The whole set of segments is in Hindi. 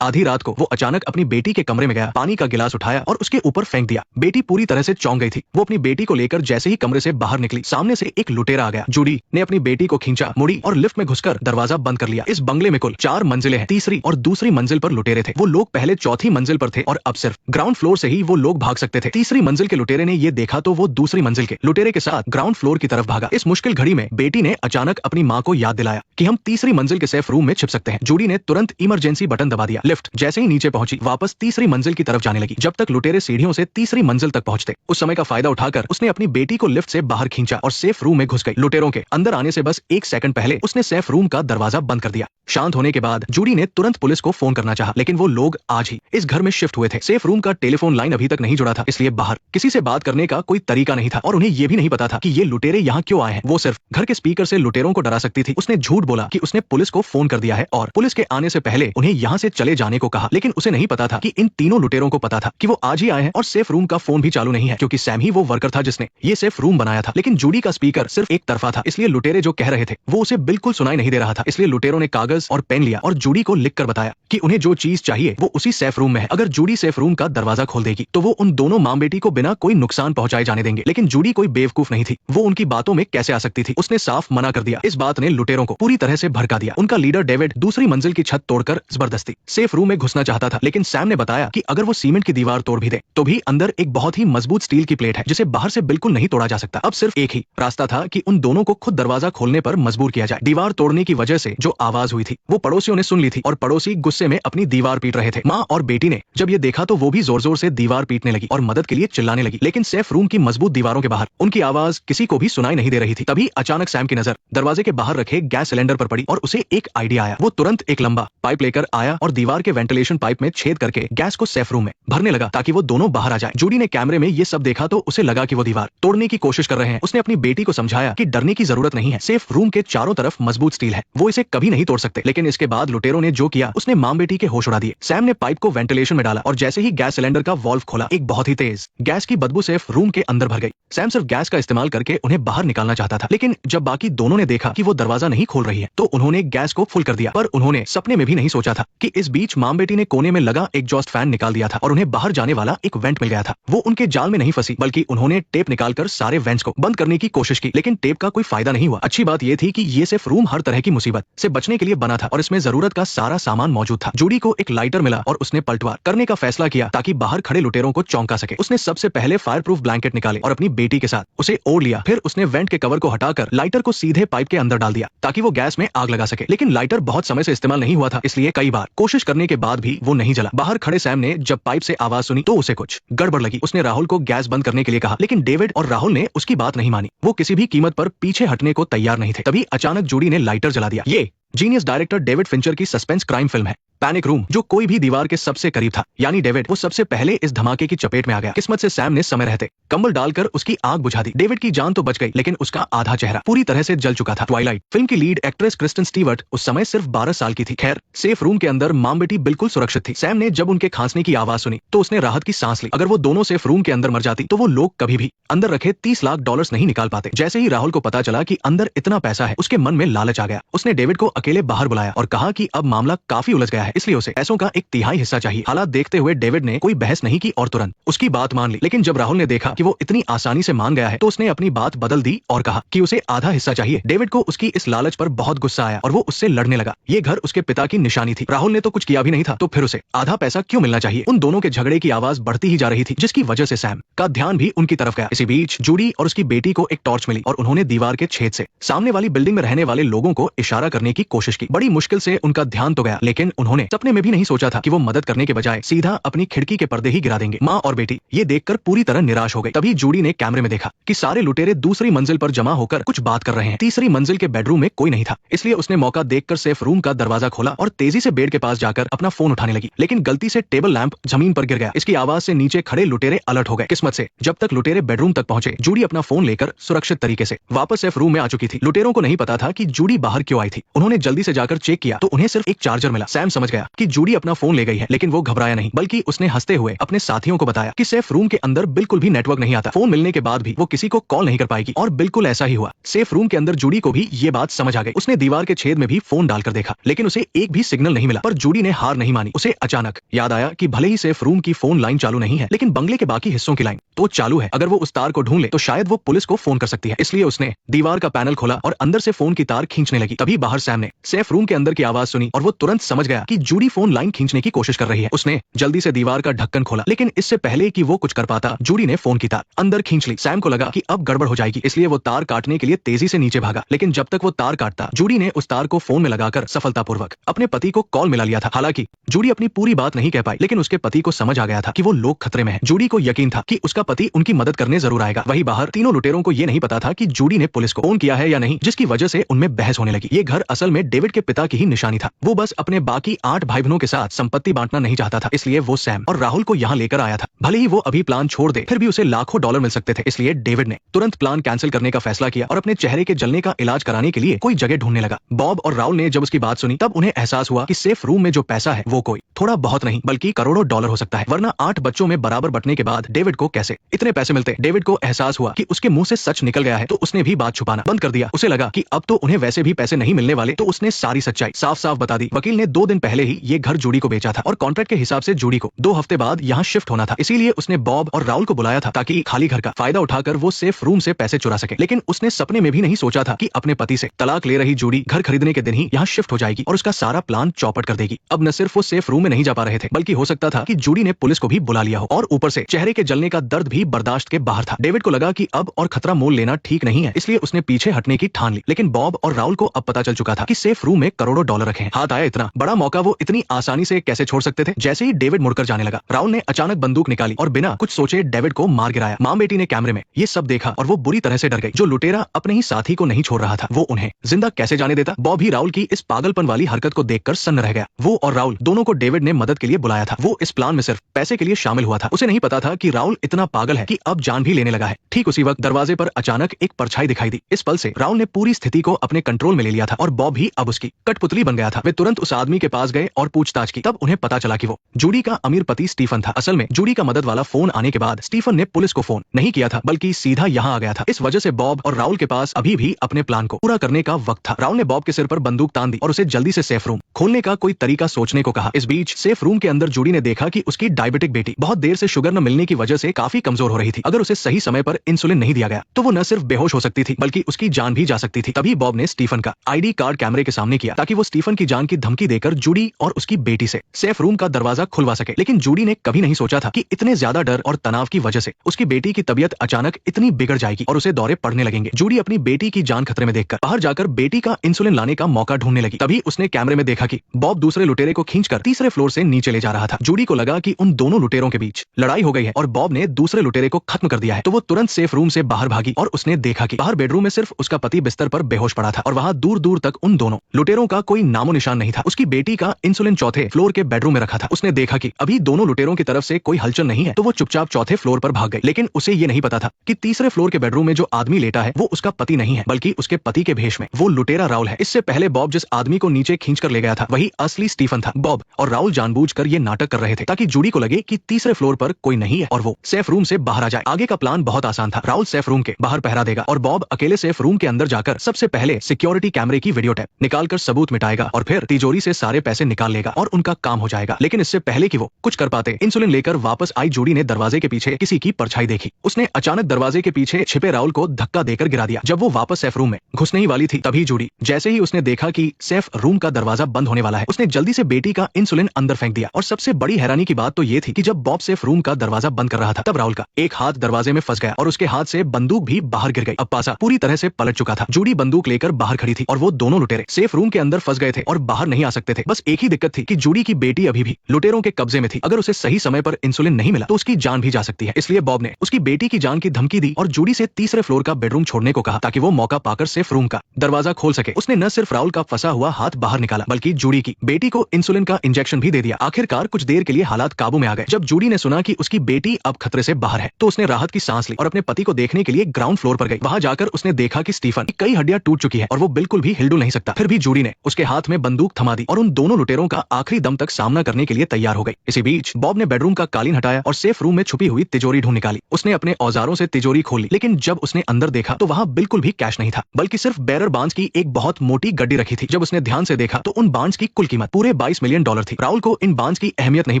आधी रात को वो अचानक अपनी बेटी के कमरे में गया, पानी का गिलास उठाया और उसके ऊपर फेंक दिया। बेटी पूरी तरह से चौंक गई थी। वो अपनी बेटी को लेकर जैसे ही कमरे से बाहर निकली, सामने से एक लुटेरा आ गया। जूडी ने अपनी बेटी को खींचा, मुड़ी और लिफ्ट में घुसकर दरवाजा बंद कर लिया। इस बंगले में कुल 4 मंजिलें हैं। तीसरी और दूसरी मंजिल पर लुटेरे थे। वो लोग पहले चौथी मंजिल पर थे और अब सिर्फ ग्राउंड फ्लोर से ही वो लोग भाग सकते थे। तीसरी मंजिल के लुटेरे ने ये देखा तो वो दूसरी मंजिल के लुटेरे के साथ ग्राउंड फ्लोर की तरफ भागा। इस मुश्किल घड़ी में बेटी ने अचानक अपनी माँ को याद दिलाया कि हम तीसरी मंजिल के सेफ रूम में छिप सकते हैं। जूडी ने तुरंत इमरजेंसी बटन दबा दिया। लिफ्ट जैसे ही नीचे पहुंची, वापस तीसरी मंजिल की तरफ जाने लगी। जब तक लुटेरे सीढ़ियों से तीसरी मंजिल तक पहुंचते, उस समय का फायदा उठाकर उसने अपनी बेटी को लिफ्ट से बाहर खींचा और सेफ रूम में घुस गई। लुटेरों के अंदर आने से बस 1 सेकंड पहले उसने सेफ रूम का दरवाजा बंद कर दिया। शांत होने के बाद जूडी ने तुरंत पुलिस को फोन करना चाहा, लेकिन वो लोग आज ही इस घर में शिफ्ट हुए थे। सेफ रूम का टेलीफोन लाइन अभी तक नहीं जुड़ा था, इसलिए बाहर किसी से बात करने का कोई तरीका नहीं था और उन्हें ये भी नहीं पता था कि ये लुटेरे यहाँ क्यों आए हैं। वो सिर्फ घर के स्पीकर से लुटेरों को डरा सकती थी। उसने झूठ बोला कि उसने पुलिस को फोन कर दिया है और पुलिस के आने से पहले उन्हें यहाँ से चले जाने को कहा, लेकिन उसे नहीं पता था कि इन तीनों लुटेरों को पता था कि वो आज ही आए हैं और सेफ रूम का फोन भी चालू नहीं है, क्योंकि सैम ही वो वर्कर था जिसने ये सेफ रूम बनाया था। लेकिन जूडी का स्पीकर सिर्फ एक तरफा था, इसलिए लुटेरे जो कह रहे थे वो उसे बिल्कुल सुनाई नहीं दे रहा था। इसलिए लुटेरों ने कागज और पेन लिया और जूडी को लिखकर बताया कि उन्हें जो चीज चाहिए वो उसी सेफ रूम में है। अगर जूडी सेफ रूम का दरवाजा खोल देगी तो वो उन दोनों मां बेटी को बिना कोई नुकसान पहुंचाए जाने देंगे। लेकिन जूडी कोई बेवकूफ नहीं थी, वो उनकी बातों में कैसे आ सकती थी। उसने साफ मना कर दिया। इस बात ने लुटेरों को पूरी तरह से भड़का दिया। उनका लीडर डेविड दूसरी मंजिल की छत तोड़कर जबरदस्ती सेफ रूम में घुसना चाहता था, लेकिन सैम ने बताया कि अगर वो सीमेंट की दीवार तोड़ भी दे तो भी अंदर एक बहुत ही मजबूत स्टील की प्लेट है जिसे बाहर से बिल्कुल नहीं तोड़ा जा सकता। अब सिर्फ एक ही रास्ता था कि उन दोनों को खुद दरवाजा खोलने पर मजबूर किया जाए। दीवार तोड़ने की वजह से जो आवाज हुई थी वो पड़ोसियों ने सुन ली थी और पड़ोसी गुस्से में अपनी दीवार पीट रहे थे। माँ और बेटी ने जब ये देखा तो वो भी जोर जोर से दीवार पीटने लगी और मदद के लिए चिल्लाने लगी, लेकिन सेफ रूम की मजबूत दीवारों के बाहर उनकी आवाज किसी को भी सुनाई नहीं दे रही थी। तभी अचानक सैम की नजर दरवाजे के बाहर रखे गैस सिलेंडर पर पड़ी और उसे एक आइडिया आया। वो तुरंत एक लंबा पाइप लेकर आया और दीवार के वेंटिलेशन पाइप में छेद करके गैस को सेफ रूम में भरने लगा ताकि वो दोनों बाहर आ जाए। जूडी ने कैमरे में ये सब देखा तो उसे लगा कि वो दीवार तोड़ने की कोशिश कर रहे हैं। उसने अपनी बेटी को समझाया कि डरने की जरूरत नहीं है, सेफ रूम के चारों तरफ मजबूत स्टील है, वो इसे कभी नहीं तोड़ सकते। लेकिन इसके बाद लुटेरों ने जो किया उसने मां बेटी के होश उड़ा दिए। सैम ने पाइप को वेंटिलेशन में डाला और जैसे ही गैस सिलेंडर का वाल्व खोला, एक बहुत ही तेज गैस की बदबू सेफ रूम के अंदर भर गई। सैम सिर्फ गैस का इस्तेमाल करके उन्हें बाहर निकालना चाहता था, लेकिन जब बाकी दोनों ने देखा कि वो दरवाजा नहीं खोल रही है तो उन्होंने गैस को फुल कर दिया। पर उन्होंने सपने में भी नहीं सोचा था कि इस बीच मां बेटी ने कोने में लगा एग्जॉस्ट फैन निकाल दिया था और उन्हें बाहर जाने वाला एक वेंट मिल गया था। वो उनके जाल में नहीं फंसी, बल्कि उन्होंने टेप निकालकर सारे वेंट्स को बंद करने की कोशिश की, लेकिन टेप का कोई फायदा नहीं हुआ। अच्छी बात यह थी कि ये सेफ रूम हर तरह की मुसीबत से बचने के लिए बना था और इसमें जरूरत का सारा सामान मौजूद था। जूडी को एक लाइटर मिला और उसने पलटवार करने का फैसला किया ताकि बाहर खड़े लुटेरों को चौंका सके। उसने सबसे पहले फायर प्रूफ ब्लैंकेट निकाले और अपनी बेटी के साथ उसे ओढ़ लिया। फिर उसने वेंट के कवर को हटाकर लाइटर को सीधे पाइप के अंदर डाल दिया ताकि वो गैस में आग लगा सके, लेकिन लाइटर बहुत समय से इस्तेमाल नहीं हुआ था, इसलिए कई बार कोशिश करने के बाद भी वो नहीं जला। बाहर खड़े सैम ने जब पाइप से आवाज सुनी तो उसे कुछ गड़बड़ लगी। उसने राहुल को गैस बंद करने के लिए कहा, लेकिन डेविड और राहुल ने उसकी बात नहीं मानी। वो किसी भी कीमत पर पीछे हटने को तैयार नहीं थे। तभी अचानक जूडी ने लाइटर जला दिया। ये जीनियस डायरेक्टर डेविड फिंचर की सस्पेंस क्राइम फिल्म है पैनिक रूम, जो कोई भी दीवार के सबसे करीब था, यानी डेविड, वो सबसे पहले इस धमाके की चपेट में आ गया। किस्मत से सैम ने समय रहते कंबल डालकर उसकी आग बुझा दी। डेविड की जान तो बच गई, लेकिन उसका आधा चेहरा पूरी तरह से जल चुका था। ट्वाइलाइट फिल्म की लीड एक्ट्रेस क्रिस्टन स्टीवर्ट उस समय सिर्फ 12 साल की थी। खैर, सेफ रूम के अंदर मां बेटी बिल्कुल सुरक्षित थी। सैम ने जब उनके खांसने की आवाज सुनी तो उसने राहत की सांस ली। अगर वो दोनों सेफ रूम के अंदर मर जाती तो वो लोग कभी भी अंदर रखे $30 लाख नहीं निकाल पाते। जैसे ही राहुल को पता चला कि अंदर इतना पैसा है, उसके मन में लालच आ गया। उसने डेविड को अकेले बाहर बुलाया और कहा कि अब मामला काफी उलझ गया है, इसलिए उसे पैसों का 1/3 हिस्सा चाहिए। हालात देखते हुए डेविड ने कोई बहस नहीं की और तुरंत उसकी बात मान ली। लेकिन जब राहुल ने देखा कि वो इतनी आसानी से मान गया है तो उसने अपनी बात बदल दी और कहा कि उसे आधा हिस्सा चाहिए। डेविड को उसकी इस लालच पर बहुत गुस्सा आया और वो उससे लड़ने लगा। ये घर उसके पिता की निशानी थी, राहुल ने तो कुछ किया भी नहीं था, तो फिर उसे आधा पैसा क्यों मिलना चाहिए। उन दोनों के झगड़े की आवाज बढ़ती ही जा रही थी, जिसकी वजह से सैम का ध्यान भी उनकी तरफ गया। इसी बीच जूडी और उसकी बेटी को एक टॉर्च मिली और उन्होंने दीवार के छेद से सामने वाली बिल्डिंग में रहने वाले लोगों को इशारा करने की कोशिश की। बड़ी मुश्किल से उनका ध्यान तो गया, लेकिन उन्होंने सपने में भी नहीं सोचा था कि वो मदद करने के बजाय सीधा अपनी खिड़की के पर्दे ही गिरा देंगे। माँ और बेटी ये देखकर पूरी तरह निराश हो गई। तभी जूडी ने कैमरे में देखा कि सारे लुटेरे दूसरी मंजिल पर जमा होकर कुछ बात कर रहे हैं। तीसरी मंजिल के बेडरूम में कोई नहीं था, इसलिए उसने मौका देखकर सेफ रूम का दरवाजा खोला और तेजी से बेड के पास जाकर अपना फोन उठाने लगी, लेकिन गलती से टेबल लैंप जमीन पर गिर गया। इसकी आवाज से नीचे खड़े लुटेरे अलर्ट हो गए। किस्मत से जब तक लुटेरे बेडरूम तक पहुंचे, जूडी अपना फोन लेकर सुरक्षित तरीके से वापस सेफ रूम में आ चुकी थी। लुटेरों को नहीं पता था कि जूडी बाहर क्यों आई थी। उन्होंने जल्दी से जाकर चेक किया तो उन्हें सिर्फ एक चार्जर मिला। सैम समझ समझ गया कि जूडी अपना फोन ले गई है, लेकिन वो घबराया नहीं, बल्कि उसने हंसते हुए अपने साथियों को बताया कि सेफ रूम के अंदर बिल्कुल भी नेटवर्क नहीं आता, फोन मिलने के बाद भी वो किसी को कॉल नहीं कर पाएगी। और बिल्कुल ऐसा ही हुआ। सेफ रूम के अंदर जूडी को भी ये बात समझ आ गई। उसने दीवार के छेद में भी फोन डालकर देखा, लेकिन उसे एक भी सिग्नल नहीं मिला। पर जूडी ने हार नहीं मानी। उसे अचानक याद आया कि भले ही सेफ रूम की फोन लाइन चालू नहीं है, लेकिन बंगले के बाकी हिस्सों की लाइन तो चालू है। अगर वो उस तार को ढूंढ ले तो शायद वो पुलिस को फोन कर सकती है। इसलिए उसने दीवार का पैनल खोला और अंदर से फोन की तार खींचने लगी। तभी बाहर सैम ने सेफ रूम के अंदर की आवाज सुनी और वो तुरंत समझ गया कि जूडी फोन लाइन खींचने की कोशिश कर रही है। उसने जल्दी से दीवार का ढक्कन खोला, लेकिन इससे पहले कि वो कुछ कर पाता, जूडी ने फोन की तार अंदर खींच ली। सैम को लगा कि अब गड़बड़ हो जाएगी, इसलिए वो तार काटने के लिए तेजी से नीचे भागा। लेकिन जब तक वो तार काटता, जूडी ने उस तार को फोन में लगाकर सफलतापूर्वक अपने पति को कॉल मिला लिया था। हालांकि जूडी अपनी पूरी बात नहीं कह पाई, लेकिन उसके पति को समझ आ गया था कि वो लोग खतरे में हैं। जूडी को यकीन था कि उसका पति उनकी मदद करने जरूर आएगा। वहीं बाहर तीनों लुटेरों को ये नहीं पता था कि जूडी ने पुलिस को फोन किया है या नहीं, जिसकी वजह से उनमें बहस होने लगी। ये घर असल में डेविड के पिता की ही निशानी था। वो बस अपने बाकी 8 भाई बहनों के साथ संपत्ति बांटना नहीं चाहता था, इसलिए वो सैम और राहुल को यहाँ लेकर आया था। भले ही वो अभी प्लान छोड़ दे, फिर भी उसे लाखों डॉलर मिल सकते थे। इसलिए डेविड ने तुरंत प्लान कैंसिल करने का फैसला किया और अपने चेहरे के जलने का इलाज कराने के लिए कोई जगह ढूंढने लगा। बॉब और राहुल ने जब उसकी बात सुनी, तब उन्हें एहसास हुआ कि सेफ रूम में जो पैसा है वो कोई थोड़ा बहुत नहीं बल्कि करोड़ों डॉलर हो सकता है, वरना 8 बच्चों में बराबर बंटने के बाद डेविड को कैसे इतने पैसे मिलते। डेविड को एहसास हुआ कि उसके मुंह से सच निकल गया है, तो उसने भी बात छुपाना बंद कर दिया। उसे लगा कि अब तो उन्हें वैसे भी पैसे नहीं मिलने वाले, तो उसने सारी सच्चाई साफ साफ बता दी। वकील ने 2 दिन पहले ही ये घर जूडी को बेचा था और कॉन्ट्रैक्ट के हिसाब से जूडी को 2 हफ्ते बाद यहाँ शिफ्ट होना था। इसीलिए उसने बॉब और राहुल को बुलाया था ताकि खाली घर का फायदा उठाकर वो सेफ रूम से पैसे चुरा सके। लेकिन उसने सपने में भी नहीं सोचा था कि अपने पति से तलाक ले रही जूडी घर खरीदने के दिन ही यहाँ शिफ्ट हो जाएगी और उसका सारा प्लान चौपट कर देगी। अब न सिर्फ वो सेफ रूम में नहीं जा पा रहे थे, बल्कि हो सकता था कि जूडी ने पुलिस को भी बुला लिया हो, और ऊपर से चेहरे के जलने का दर्द भी बर्दाश्त के बाहर था। डेविड को लगा कि अब और खतरा मोल लेना ठीक नहीं है, इसलिए उसने पीछे हटने की ठान ली। लेकिन बॉब और राहुल को अब पता चल चुका था कि सेफ रूम में करोड़ों डॉलर रखे हैं। हाथ आया इतना बड़ा मौका वो इतनी आसानी से कैसे छोड़ सकते थे। जैसे ही डेविड मुड़कर जाने लगा, राहुल ने अचानक बंदूक निकाली और बिना कुछ सोचे डेविड को मार गिराया। मां बेटी ने कैमरे में ये सब देखा और वो बुरी तरह से डर गई। जो लुटेरा अपने ही साथी को नहीं छोड़ रहा था, वो उन्हें जिंदा कैसे जाने देता। बॉब ही राहुल की इस पागलपन वाली हरकत को देखकर सन्न रह गया। वो और राहुल दोनों को डेविड ने मदद के लिए बुलाया था। वो इस प्लान में सिर्फ पैसे के लिए शामिल हुआ था। उसे नहीं पता था कि राहुल इतना पागल है कि अब जान भी लेने लगा है। ठीक उसी वक्त दरवाजे पर अचानक एक परछाई दिखाई दी। इस पल से राहुल ने पूरी स्थिति को अपने कंट्रोल में ले लिया था और बॉब भी अब उसकी कठपुतली बन गया था। वे तुरंत उस आदमी के पास गए और पूछताछ की। तब उन्हें पता चला कि वो जूडी का अमीर पति स्टीफन था। असल में जूडी का मदद वाला फोन आने के बाद स्टीफन ने पुलिस को फोन नहीं किया था, बल्कि सीधा यहाँ आ गया था। इस वजह से बॉब और राहुल के पास अभी भी अपने प्लान को पूरा करने का वक्त था। राहुल ने बॉब के सिर पर बंदूक तान दी और उसे जल्दी से सेफ रूम खोलने का कोई तरीका सोचने को कहा। इस बीच सेफ रूम के अंदर जूडी ने देखा कि उसकी डायबिटिक बेटी बहुत देर से शुगर न मिलने की वजह से काफी कमजोर हो रही थी। अगर उसे सही समय पर इंसुलिन नहीं दिया गया तो वो न सिर्फ बेहोश हो सकती थी, बल्कि उसकी जान भी जा सकती थी। तभी बॉब ने स्टीफन का आईडी कार्ड कैमरे के सामने किया ताकि वो स्टीफन की जान की धमकी देकर जूडी और उसकी बेटी से सेफ रूम का दरवाजा खुलवा सके। लेकिन जूडी ने कभी नहीं सोचा था कि इतने ज्यादा डर और तनाव की वजह से उसकी बेटी की तबीयत अचानक इतनी बिगड़ जाएगी और उसे दौरे पड़ने लगेंगे। जूडी अपनी बेटी की जान खतरे में देखकर बाहर जाकर बेटी का इंसुलिन लाने का मौका ढूंढने लगी। तभी उसने कैमरे में देखा कि बॉब दूसरे लुटेरे को खींचकर तीसरे फ्लोर से नीचे ले जा रहा था। जूडी को लगा कि उन दोनों लुटेरों के बीच लड़ाई हो गई है और बॉब ने दूसरे लुटेरे को खत्म कर दिया है। तो वो तुरंत सेफ रूम से बाहर भागी और उसने देखा कि बाहर बेडरूम में सिर्फ उसका पति बिस्तर पर बेहोश पड़ा था और वहां दूर दूर तक उन दोनों लुटेरों का कोई नामो निशान नहीं था। उसकी बेटी का इंसुलिन चौथे फ्लोर के बेडरूम में रखा था। उसने देखा कि अभी दोनों लुटेरों की तरफ से कोई हलचल नहीं है, तो वो चुपचाप चौथे फ्लोर पर भाग गई। लेकिन उसे ये नहीं पता था कि तीसरे फ्लोर के बेडरूम में जो आदमी लेटा है वो उसका पति नहीं है, बल्कि उसके पति के भेष में वो लुटेरा राहुल है। इससे पहले बॉब जिस आदमी को नीचे खींच कर ले गया था वही असली स्टीफन था। बॉब और राहुल जानबूझकर ये नाटक कर रहे थे ताकि जूडी को लगे कि तीसरे फ्लोर पर कोई नहीं है और वो सेफ रूम से बाहर आ जाए। आगे का प्लान बहुत आसान था। राहुल सेफ रूम के बाहर पहरा देगा और बॉब अकेले सेफ रूम के अंदर जाकर सबसे पहले सिक्योरिटी कैमरे की वीडियो टेप निकालकर सबूत मिटाएगा और फिर तिजोरी से सारे पैसे निकाल लेगा और उनका काम हो जाएगा। लेकिन इससे पहले कि वो कुछ कर पाते, इंसुलिन लेकर वापस आई जूडी ने दरवाजे के पीछे किसी की परछाई देखी। उसने अचानक दरवाजे के पीछे छिपे राहुल को धक्का देकर गिरा दिया। जब वो वापस सेफ रूम में घुसने ही वाली थी, तभी जूडी जैसे ही उसने देखा कि सेफ रूम का दरवाजा बंद होने वाला है, उसने जल्दी से बेटी का इंसुलिन अंदर फेंक दिया। और सबसे बड़ी हैरानी की बात तो ये थी कि जब बॉब सेफ रूम का दरवाजा बंद कर रहा था, तब राहुल का एक हाथ दरवाजे में फंस गया और उसके हाथ से बंदूक भी बाहर गिर गई। अब पासा पूरी तरह से पलट चुका था। जूडी बंदूक लेकर बाहर खड़ी थी और वो दोनों लुटेरे सेफ रूम के अंदर फंस गए थे और बाहर नहीं आ सकते थे। बस एक ही दिक्कत थी कि जूडी की बेटी अभी भी लुटेरों के कब्जे में थी। अगर उसे सही समय पर इंसुलिन नहीं मिला तो उसकी जान भी जा सकती है। इसलिए बॉब ने उसकी बेटी की जान की धमकी दी और जूडी से तीसरे फ्लोर का बेडरूम छोड़ने को कहा ताकि वो मौका पाकर सेफ रूम का दरवाजा खोल सके। उसने न सिर्फ राहुल का फंसा हुआ हाथ बाहर निकाला, बल्कि जूडी की बेटी को इंसुलिन का इंजेक्शन भी दे दिया। आखिरकार कुछ देर के लिए हालात काबू में आ गए। जब जूडी ने सुना कि उसकी बेटी अब खतरे से बाहर है। तो उसने राहत की सांस ली और अपने पति को देखने के लिए ग्राउंड फ्लोर पर गई। वहां जाकर उसने देखा कि स्टीफन की कई हड्डियां टूट चुकी है और वो बिल्कुल भी हिलडुल नहीं सकता। फिर भी जूडी ने उसके हाथ में बंदूक थमा दी और उन दोनों लुटेरों का आखिरी दम तक सामना करने के लिए तैयार हो गई। इसी बीच बॉब ने बेडरूम का कालीन हटाया और सेफ रूम में छुपी हुई तिजोरी ढूंढ निकाली। उसने अपने औजारों से तिजोरी खोली, लेकिन जब उसने अंदर देखा तो वहां बिल्कुल भी कैश नहीं था, बल्कि सिर्फ बेरर बांड्स की एक बहुत मोटी गड्डी रखी थी। जब उसने ध्यान से देखा तो उन बांड्स की कुल कीमत पूरे $22 मिलियन थी। राहुल को इन बांड्स की अहमियत नहीं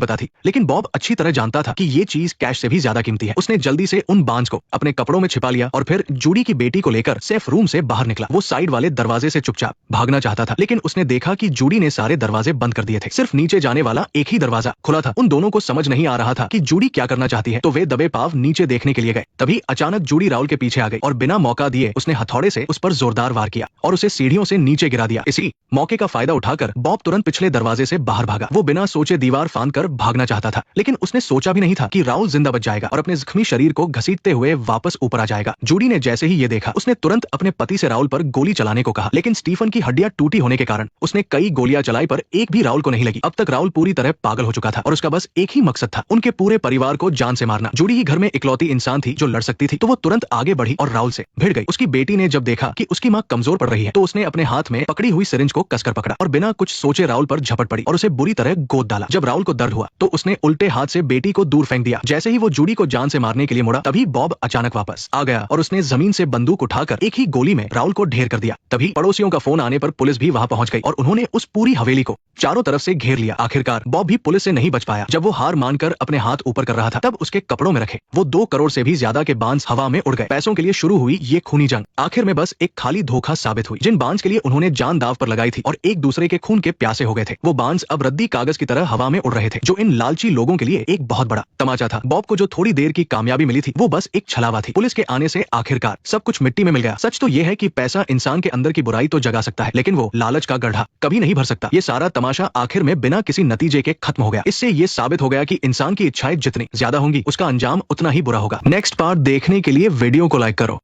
पता थी, लेकिन बॉब अच्छी तरह जानता था कि ये चीज कैश से भी ज्यादा कीमती है। उसने जल्दी से उन बांड्स को अपने कपड़ों में छिपा लिया और फिर जूडी की बेटी को लेकर सेफ रूम से बाहर निकला। वो साइड वाले दरवाजे से चुपचाप भागना चाहता था, लेकिन उसने देखा कि जूडी ने सारे दरवाजे बंद कर दिए थे। सिर्फ नीचे जाने वाला एक ही दरवाजा खुला था। उन दोनों को समझ नहीं आ रहा था कि जूडी क्या करना चाहती है, तो वे दबे पाव नीचे देखने के लिए गए। तभी अचानक जूडी राहुल के पीछे आ गई और बिना मौका दिए उसने हथौड़े से उस पर जोरदार वार किया और उसे सीढ़ियों से नीचे गिरा दिया। इसी मौके का फायदा उठाकर बॉब तुरंत पिछले दरवाजे से बाहर भागा। वो बिना सोचे दीवार फांद कर भागना चाहता था, लेकिन उसने सोचा भी नहीं था कि राहुल जिंदा बच जाएगा और अपने जख्मी शरीर को घसीटते हुए वापस ऊपर आ जाएगा। जूडी ने जैसे ही ये देखा, उसने तुरंत अपने पति से राहुल पर गोली चलाने को कहा, लेकिन स्टीफन की हड्डियां टूटी होने के कारण उसने कई गोलियां चलाई पर एक भी राहुल को नहीं लगी। अब तक राहुल पूरी तरह पागल हो चुका था और उसका बस एक ही मकसद था, उनके पूरे परिवार को जान से मारना। जूडी ही घर में इकलौती इंसान थी जो लड़ सकती थी, तो वो तुरंत आगे बढ़ी और राहुल से भिड़ गई। उसकी बेटी ने जब देखा कि उसकी मां कमजोर पड़ रही है, तो उसने अपने हाथ में पकड़ी हुई सिरिंज को कसकर पकड़ा और बिना कुछ सोचे राहुल पर झपट पड़ी और उसे बुरी तरह गोद डाला। जब राहुल को दर्द हुआ तो उसने उल्टे हाथ से बेटी को दूर फेंक दिया। जैसे ही वो जूडी को जान से मारने के लिए मुड़ा, तभी बॉब अचानक वापस आ गया और उसने जमीन से बंदूक उठाकर एक ही गोली में राहुल को ढेर कर दिया। तभी पड़ोसियों का फोन आने पर पुलिस भी वहां पहुंच गई और उन्होंने उस पूरी हवेली को चारों तरफ से घेर लिया। आखिरकार बॉब भी पुलिस से नहीं बच पाया। जब वो हार मानकर अपने हाथ ऊपर कर रहा था, तब उसके कपड़ों में रखे वो 2 करोड़ से भी ज्यादा के बांड्स हवा में उड़ गए। पैसों के लिए शुरू हुई ये खूनी जंग आखिर में बस एक खाली धोखा साबित हुई। जिन बांड्स के लिए उन्होंने जान दाव पर लगाई थी और एक दूसरे के खून के प्यासे हो गए थे, वो बांड्स अब रद्दी कागज की तरह हवा में उड़ रहे थे, जो इन लालची लोगों के लिए एक बहुत बड़ा तमाचा था। बॉब को जो थोड़ी देर की कामयाबी मिली थी, वो बस एक छलावा थी। पुलिस के आने से आखिरकार सब कुछ मिट्टी में मिल गया। सच तो यह है कि पैसा इंसान के अंदर की बुराई तो जगा सकता है, लेकिन वो लालच का गड्ढा कभी नहीं भर सकता। ये सारा तमाशा आखिर में बिना किसी नतीजे के खत्म हो गया। इससे ये साबित हो गया कि इंसान की इच्छाएं जितनी ज्यादा होंगी, उसका अंजाम उतना ही बुरा होगा। नेक्स्ट पार्ट देखने के लिए वीडियो को लाइक करो।